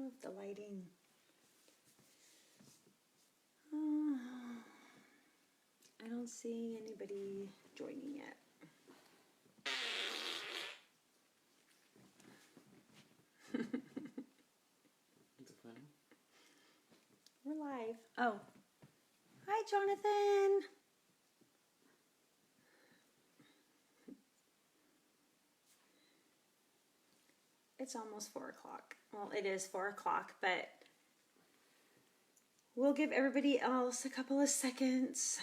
know if the lighting... I don't see anybody joining yet. We're live. Oh. Hi, Jonathan. It's almost 4 o'clock. Well, it is 4 o'clock, but we'll give everybody else a couple of seconds.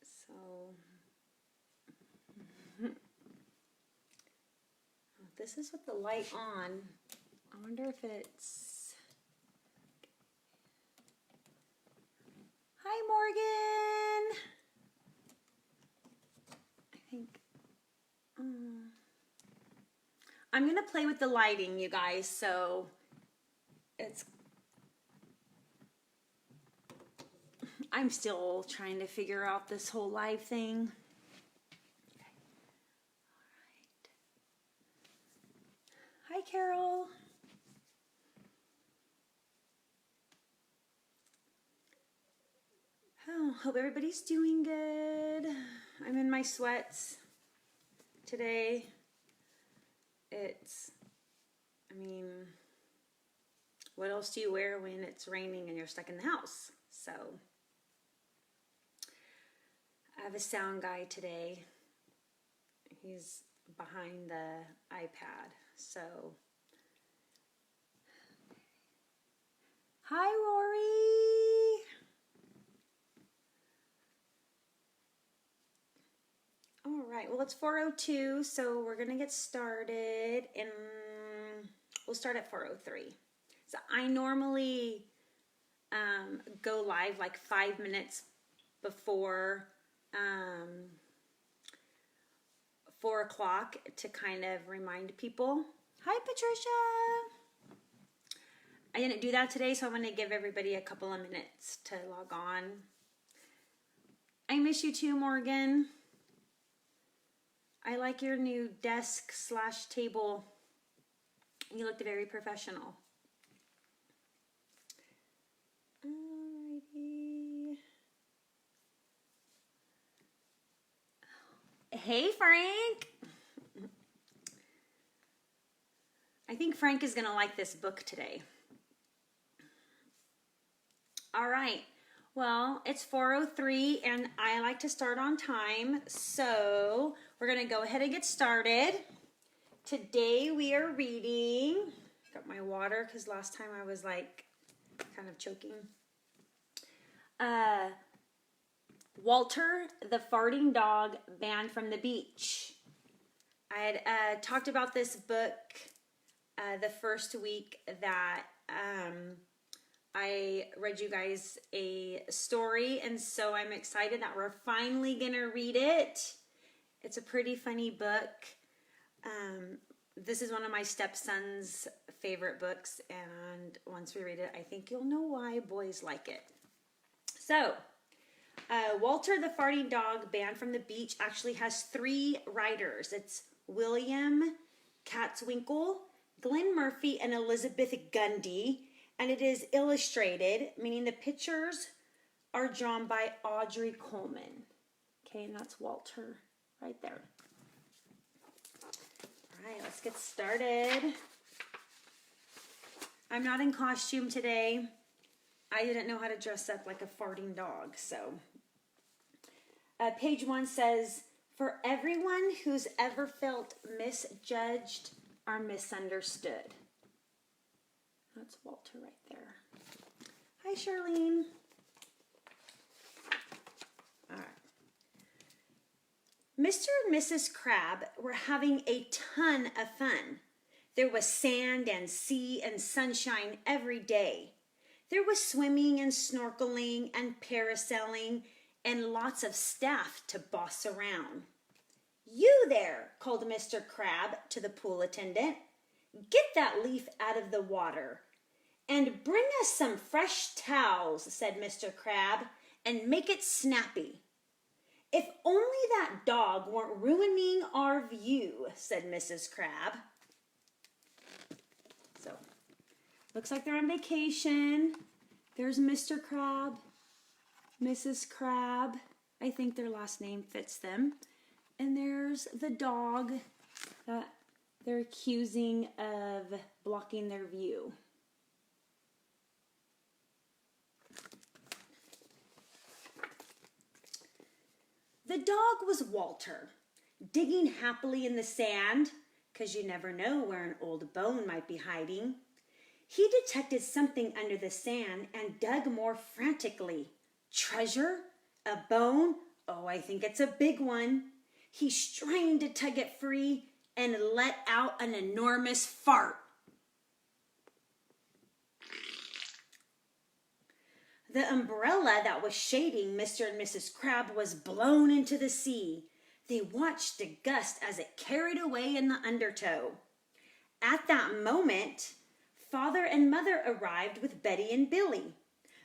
So, this is with the light on. I wonder if it's... Hi, Morgan. I think... I'm going to play with the lighting, you guys, so it's... I'm still trying to figure out this whole live thing. Okay. All right. Hi, Carol. Oh, hope everybody's doing good. I'm in my sweats today. What else do you wear when it's raining and you're stuck in the house? So, I have a sound guy today. He's behind the iPad, so. Hi, Rory. All right, well, it's 4:02, so we're going to get started, and we'll start at 4:03. So I normally go live like 5 minutes before 4 o'clock to kind of remind people. Hi, Patricia. I didn't do that today, so I'm going to give everybody a couple of minutes to log on. I miss you too, Morgan. I like your new desk/table. You looked very professional. Alrighty. Hey, Frank. I think Frank is going to like this book today. All right. Well, it's 4:03 and I like to start on time, so we're going to go ahead and get started. Today we are reading, got my water because last time I was like kind of choking. Walter the Farting Dog Banned from the Beach. I had talked about this book the first week that I read you guys a story, and so I'm excited that we're finally gonna read it. It's a pretty funny book. This is one of my stepson's favorite books, and once we read it, I think you'll know why boys like it. So, Walter the Farting Dog Banned from the Beach actually has 3 writers. It's William Katzwinkle, Glenn Murphy, and Elizabeth Gundy. And it is illustrated, meaning the pictures are drawn by Audrey Coleman. Okay, and that's Walter right there. All right, let's get started. I'm not in costume today. I didn't know how to dress up like a farting dog, so. Page 1 says, for everyone who's ever felt misjudged or misunderstood. That's Walter right there. Hi, Charlene. All right. Mr. and Mrs. Crab were having a ton of fun. There was sand and sea and sunshine every day. There was swimming and snorkeling and parasailing and lots of staff to boss around. You there, called Mr. Crab to the pool attendant. Get that leaf out of the water. And bring us some fresh towels, said Mr. Crab, and make it snappy. If only that dog weren't ruining our view, said Mrs. Crab. So, looks like they're on vacation. There's Mr. Crab, Mrs. Crab. I think their last name fits them. And there's the dog that they're accusing of blocking their view. The dog was Walter, digging happily in the sand, because you never know where an old bone might be hiding. He detected something under the sand and dug more frantically. Treasure? A bone? Oh, I think it's a big one. He strained to tug it free and let out an enormous fart. The umbrella that was shading Mr. and Mrs. Crab was blown into the sea. They watched the gust as it carried away in the undertow. At that moment, Father and Mother arrived with Betty and Billy.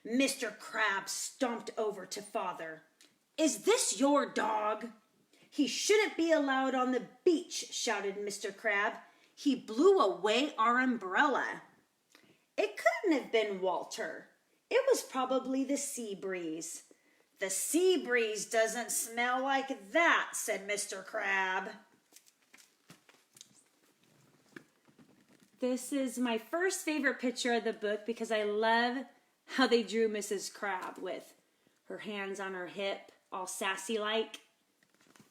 Mr. Crab stomped over to Father. "Is this your dog?" "He shouldn't be allowed on the beach," shouted Mr. Crab. "He blew away our umbrella." It couldn't have been Walter. It was probably the sea breeze. "The sea breeze doesn't smell like that," said Mr. Crab. This is my first favorite picture of the book because I love how they drew Mrs. Crab with her hands on her hip, all sassy-like.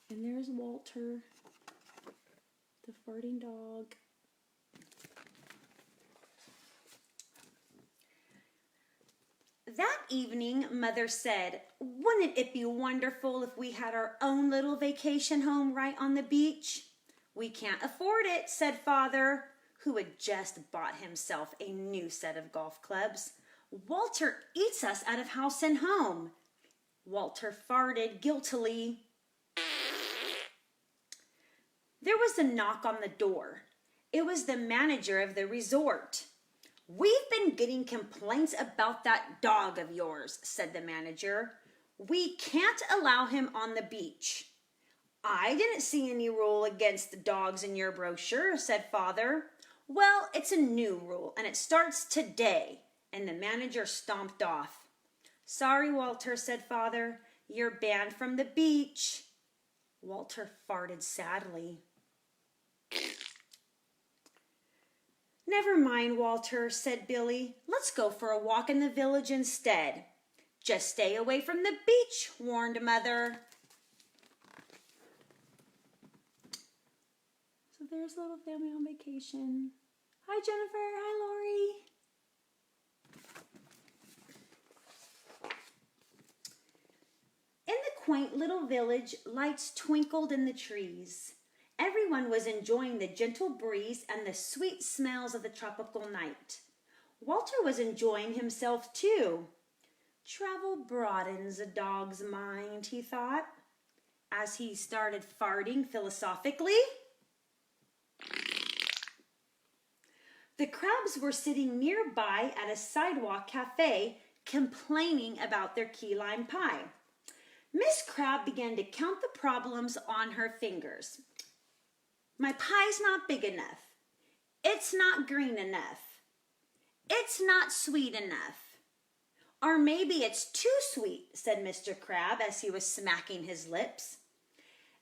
And there's Walter, the farting dog. That evening, Mother said, "Wouldn't it be wonderful if we had our own little vacation home right on the beach?" "We can't afford it," said Father, who had just bought himself a new set of golf clubs. "Walter eats us out of house and home." Walter farted guiltily. There was a knock on the door. It was the manager of the resort. "We've been getting complaints about that dog of yours," said the manager. "We can't allow him on the beach." "I didn't see any rule against the dogs in your brochure," said Father. "Well, it's a new rule, and it starts today." And the manager stomped off. "Sorry, Walter," said Father. "You're banned from the beach." Walter farted sadly. "Never mind, Walter," said Billy. "Let's go for a walk in the village instead." "Just stay away from the beach," warned Mother. So there's a little family on vacation. Hi, Jennifer. Hi, Lori. In the quaint little village, lights twinkled in the trees. Everyone was enjoying the gentle breeze and the sweet smells of the tropical night. Walter was enjoying himself too. Travel broadens a dog's mind, he thought, as he started farting philosophically. The Crabs were sitting nearby at a sidewalk cafe, complaining about their key lime pie. Miss Crab began to count the problems on her fingers. "My pie's not big enough. It's not green enough. It's not sweet enough. Or maybe it's too sweet," said Mr. Crab as he was smacking his lips.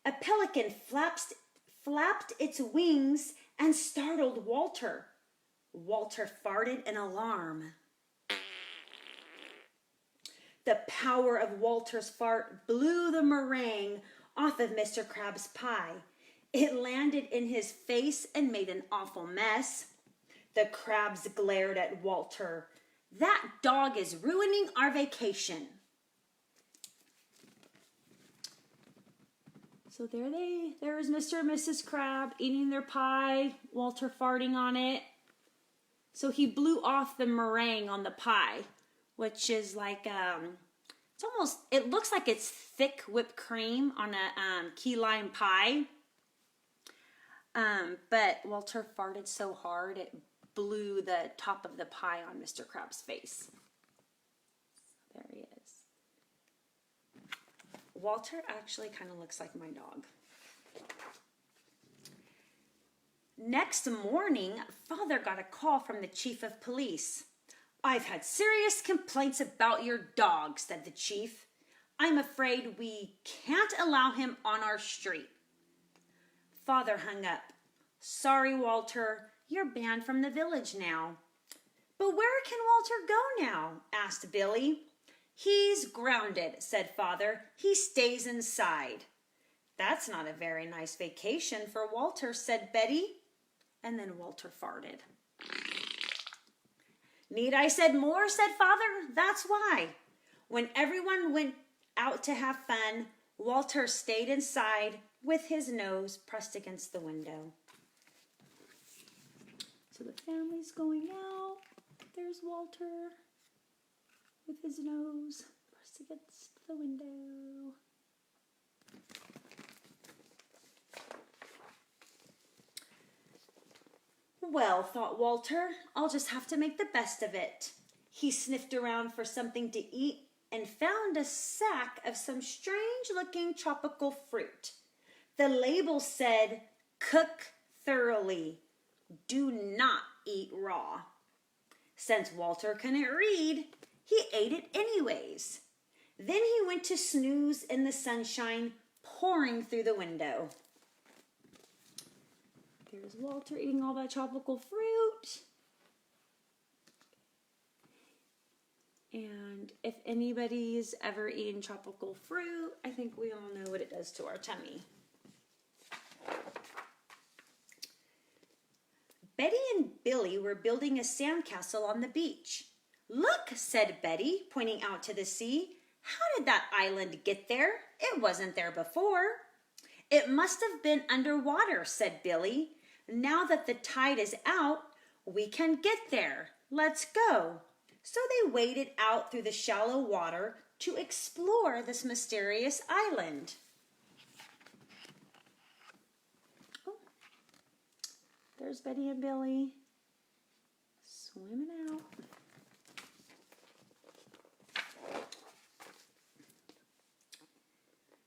A pelican flapped its wings and startled Walter. Walter farted in alarm. The power of Walter's fart blew the meringue off of Mr. Crab's pie. It landed in his face and made an awful mess. The Crabs glared at Walter. "That dog is ruining our vacation." So there's Mr. and Mrs. Crab eating their pie, Walter farting on it. So he blew off the meringue on the pie, which is like, it looks like it's thick whipped cream on a key lime pie. But Walter farted so hard it blew the top of the pie on Mr. Crab's face. There he is. Walter actually kind of looks like my dog. Next morning, Father got a call from the chief of police. "I've had serious complaints about your dog," said the chief. "I'm afraid we can't allow him on our street." Father hung up. "Sorry, Walter, you're banned from the village now." "But where can Walter go now?" asked Billy. "He's grounded," said Father. "He stays inside." "That's not a very nice vacation for Walter," said Betty. And then Walter farted. "Need I said more?" said Father. "That's why. When everyone went out to have fun, Walter stayed inside with his nose pressed against the window." So the family's going out. There's Walter with his nose pressed against the window. "Well," thought Walter, "I'll just have to make the best of it." He sniffed around for something to eat and found a sack of some strange-looking tropical fruit. The label said, "Cook thoroughly. Do not eat raw." Since Walter couldn't read, he ate it anyways. Then he went to snooze in the sunshine pouring through the window. There's Walter eating all that tropical fruit. And if anybody's ever eaten tropical fruit, I think we all know what it does to our tummy. Betty and Billy were building a sandcastle on the beach. "Look," said Betty, pointing out to the sea. "How did that island get there? It wasn't there before." "It must have been underwater," said Billy. "Now that the tide is out, we can get there. Let's go." So they waded out through the shallow water to explore this mysterious island. Oh, there's Betty and Billy swimming out.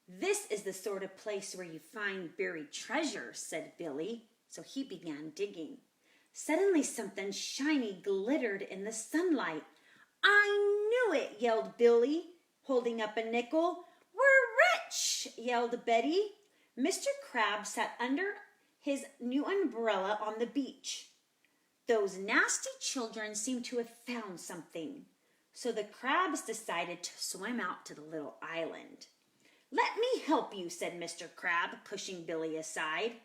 "This is the sort of place where you find buried treasure," said Billy. So he began digging. Suddenly something shiny glittered in the sunlight. "I knew it," yelled Billy, holding up a nickel. "We're rich," yelled Betty. Mr. Crab sat under his new umbrella on the beach. Those nasty children seemed to have found something. So the crabs decided to swim out to the little island. "Let me help you," said Mr. Crab, pushing Billy aside.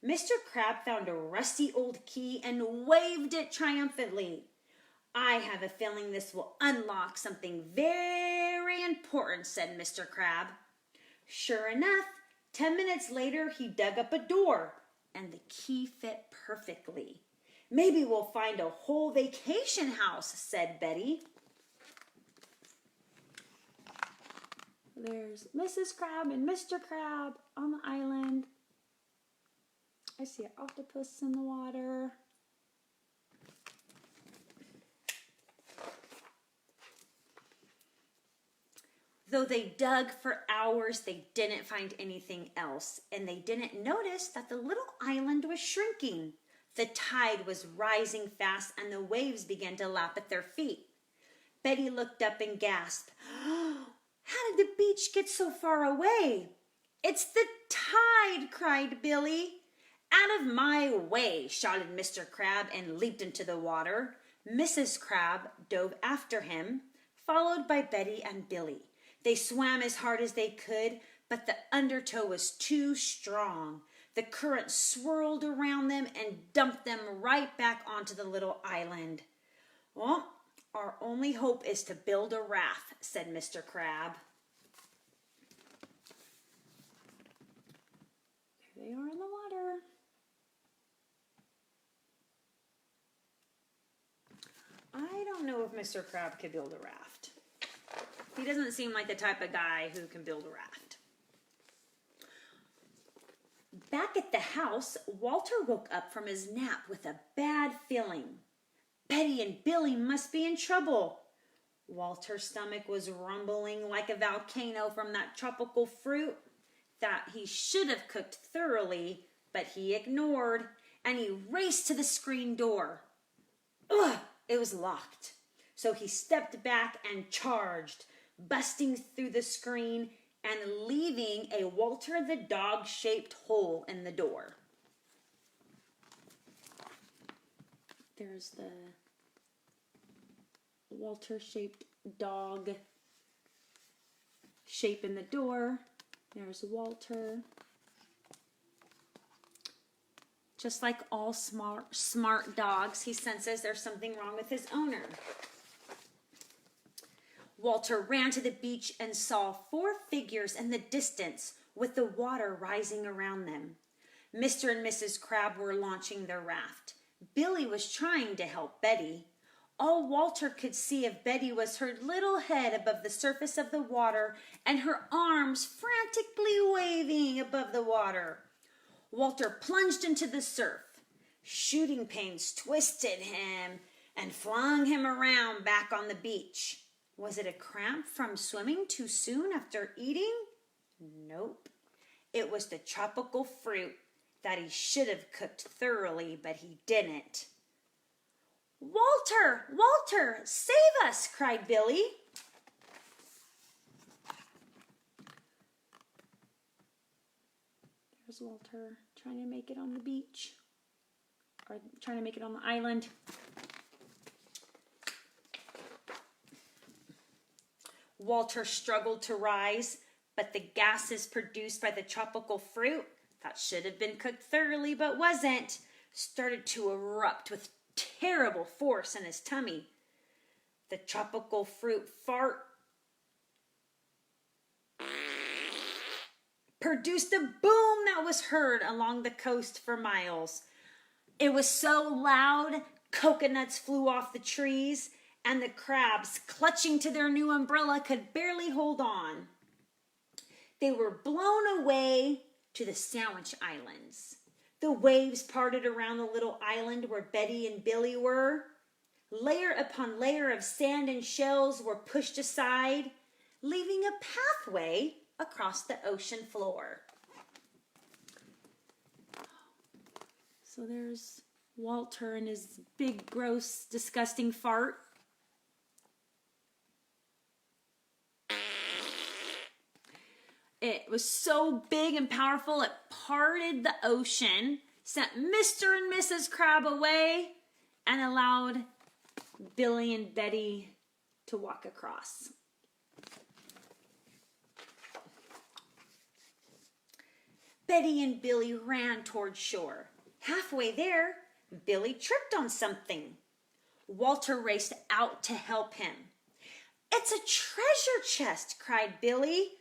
Mr. Crab found a rusty old key and waved it triumphantly. "I have a feeling this will unlock something very important," said Mr. Crab. Sure enough, 10 minutes later, he dug up a door, and the key fit perfectly. "Maybe we'll find a whole vacation house," said Betty. There's Mrs. Crab and Mr. Crab on the island. I see an octopus in the water. Though they dug for hours, they didn't find anything else, and they didn't notice that the little island was shrinking. The tide was rising fast, and the waves began to lap at their feet. Betty looked up and gasped. "How did the beach get so far away?" "It's the tide," cried Billy. "Out of my way," shouted Mr. Crab and leaped into the water. Mrs. Crab dove after him, followed by Betty and Billy. They swam as hard as they could, but the undertow was too strong. The current swirled around them and dumped them right back onto the little island. "Well, our only hope is to build a raft," said Mr. Crab. There they are in the water. I don't know if Mr. Crab could build a raft. He doesn't seem like the type of guy who can build a raft. Back at the house, Walter woke up from his nap with a bad feeling. Betty and Billy must be in trouble. Walter's stomach was rumbling like a volcano from that tropical fruit that he should have cooked thoroughly, but he ignored, and he raced to the screen door. Ugh, it was locked. So he stepped back and charged, busting through the screen and leaving a Walter the dog-shaped hole in the door. There's the Walter-shaped dog shape in the door. There's Walter. Just like all smart dogs, he senses there's something wrong with his owner. Walter ran to the beach and saw 4 figures in the distance with the water rising around them. Mr. and Mrs. Crab were launching their raft. Billy was trying to help Betty. All Walter could see of Betty was her little head above the surface of the water and her arms frantically waving above the water. Walter plunged into the surf. Shooting pains twisted him and flung him around back on the beach. Was it a cramp from swimming too soon after eating? Nope. It was the tropical fruit that he should have cooked thoroughly, but he didn't. "Walter! Walter! Save us!" cried Billy. There's Walter trying to make it on the beach, or trying to make it on the island. Walter struggled to rise, but the gases produced by the tropical fruit, that should have been cooked thoroughly but wasn't, started to erupt with terrible force in his tummy. The tropical fruit fart produced a boom that was heard along the coast for miles. It was so loud, coconuts flew off the trees, and the crabs, clutching to their new umbrella, could barely hold on. They were blown away to the Sandwich Islands. The waves parted around the little island where Betty and Billy were. Layer upon layer of sand and shells were pushed aside, leaving a pathway across the ocean floor. So there's Walter and his big, gross, disgusting fart. It was so big and powerful, it parted the ocean, sent Mr. and Mrs. Crab away, and allowed Billy and Betty to walk across. Betty and Billy ran toward shore. Halfway there, Billy tripped on something. Walter raced out to help him. "It's a treasure chest," cried Billy.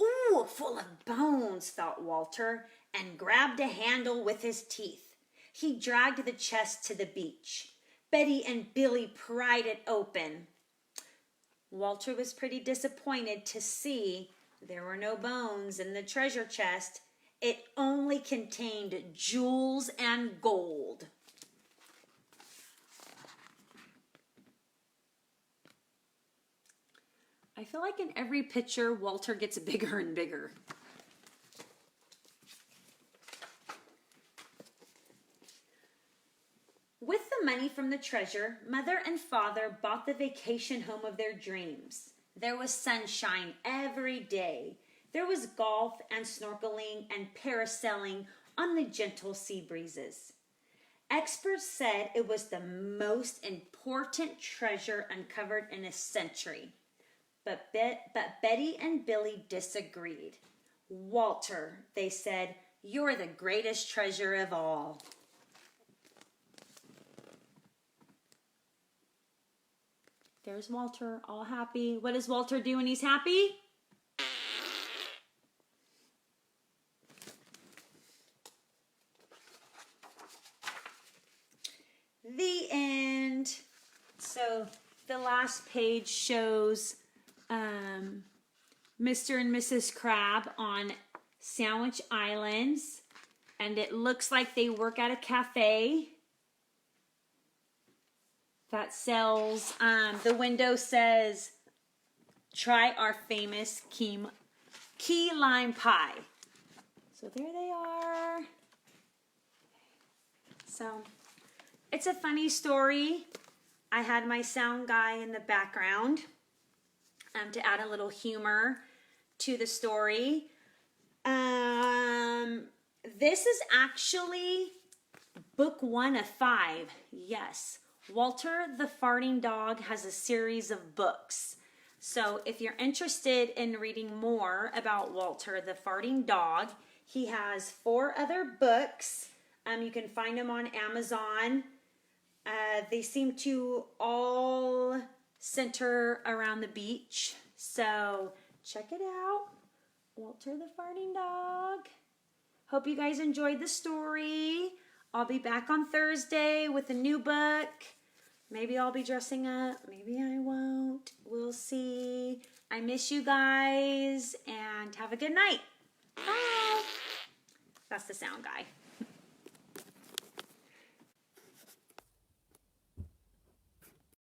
"Ooh, full of bones," thought Walter, and grabbed a handle with his teeth. He dragged the chest to the beach. Betty and Billy pried it open. Walter was pretty disappointed to see there were no bones in the treasure chest. It only contained jewels and gold. I feel like in every picture, Walter gets bigger and bigger. With the money from the treasure, Mother and Father bought the vacation home of their dreams. There was sunshine every day. There was golf and snorkeling and parasailing on the gentle sea breezes. Experts said it was the most important treasure uncovered in a century. But Betty and Billy disagreed. "Walter," they said, "you're the greatest treasure of all." There's Walter, all happy. What does Walter do when he's happy? The end. So the last page shows Mr. and Mrs. Crab on Sandwich Islands, and it looks like they work at a cafe that sells, the window says try our famous key lime pie. So there they are. So it's a funny story. I had my sound guy in the background to add a little humor to the story. This is actually book 1 of 5. Yes, Walter the Farting Dog has a series of books. So if you're interested in reading more about Walter the Farting Dog, he has 4 other books. You can find them on Amazon. They seem to all center around the beach. So check it out. Walter the Farting Dog. Hope you guys enjoyed the story. I'll be back on Thursday with a new book. Maybe I'll be dressing up. Maybe I won't. We'll see. I miss you guys and have a good night. Bye. That's the sound guy.